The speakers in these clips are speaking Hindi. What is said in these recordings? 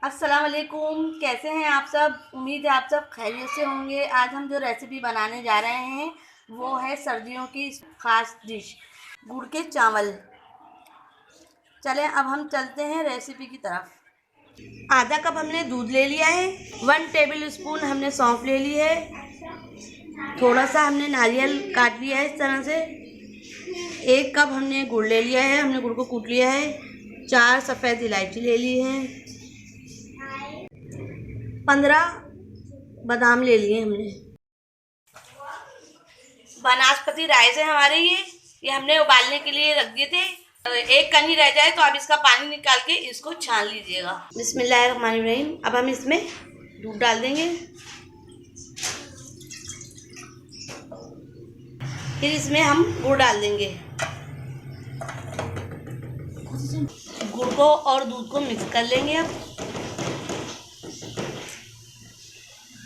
अस्सलाम वालेकुम। कैसे हैं आप सब? उम्मीद है आप सब खैरियत से होंगे। आज हम जो रेसिपी बनाने जा रहे हैं वो है सर्दियों की ख़ास डिश गुड़ के चावल। चलें अब हम चलते हैं रेसिपी की तरफ। आधा कप हमने दूध ले लिया है। 1 टेबल स्पून हमने सौंफ ले ली है। थोड़ा सा हमने नारियल काट लिया है इस तरह से। 1 कप हमने गुड़ ले लिया है, हमने गुड़ को कूट लिया है। 4 सफ़ेद इलायची ले ली है। 15 बादाम ले लिए हमने। बनास्पति राइस है हमारे ये हमने उबालने के लिए रख दिए थे। एक कनी रह जाए तो आप इसका पानी निकाल के इसको छान लीजिएगा। बिस्मिल्लाहिर्रहमानिर्रहीम। अब हम इसमें दूध डाल देंगे। फिर इसमें हम गुड़ डाल देंगे। गुड़ को और दूध को मिक्स कर लेंगे अब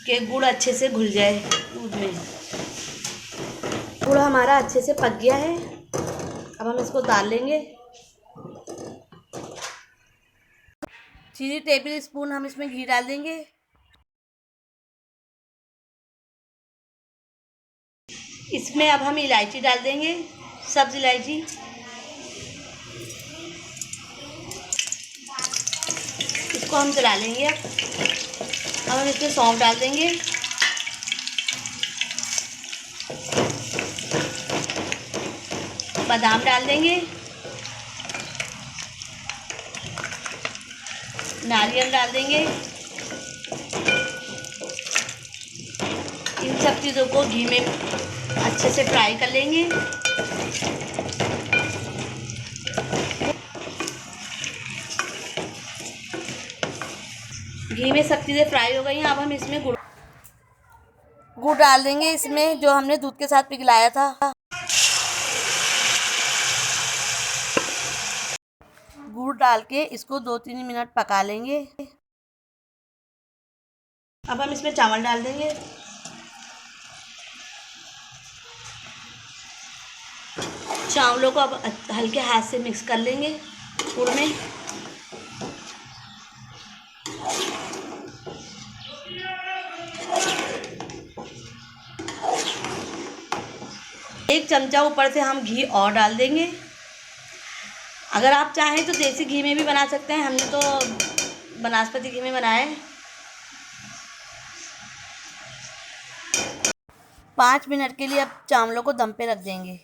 कि गुड़ अच्छे से घुल जाए दूध में। गुड़ हमारा अच्छे से पक गया है। अब हम इसको डाल लेंगे। 3 टेबल स्पून हम इसमें घी डाल देंगे। इसमें अब हम इलायची डाल देंगे, सब्ज़ इलायची। इसको हम चला लेंगे। अब हम इसमें सौंफ डाल देंगे। बादाम डाल देंगे। नारियल डाल देंगे। इन सब चीज़ों को घी में अच्छे से फ्राई कर लेंगे। घी में सब चीज़ें फ्राई हो गई हैं। अब हम इसमें गुड़ डाल देंगे, इसमें जो हमने दूध के साथ पिघलाया था। गुड़ डाल के इसको 2-3 मिनट पका लेंगे। अब हम इसमें चावल डाल देंगे। चावलों को अब हल्के हाथ से मिक्स कर लेंगे गुड़ में। एक चमचा ऊपर से हम घी और डाल देंगे। अगर आप चाहें तो देसी घी में भी बना सकते हैं, हमने तो बनास्पति घी में बनाया है। 5 मिनट के लिए अब चावलों को दम पे रख देंगे।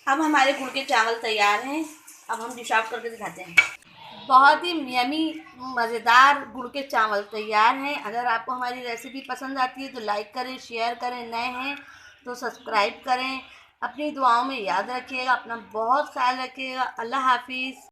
अब हमारे गुड़ के चावल तैयार हैं। अब हम डिश आउट करके दिखाते हैं। बहुत ही यमी मज़ेदार गुड़ के चावल तैयार हैं। अगर आपको हमारी रेसिपी पसंद आती है तो लाइक करें, शेयर करें। नए हैं तो सब्सक्राइब करें। अपनी दुआओं में याद रखिएगा। अपना बहुत ख्याल रखिएगा। अल्लाह हाफिज़।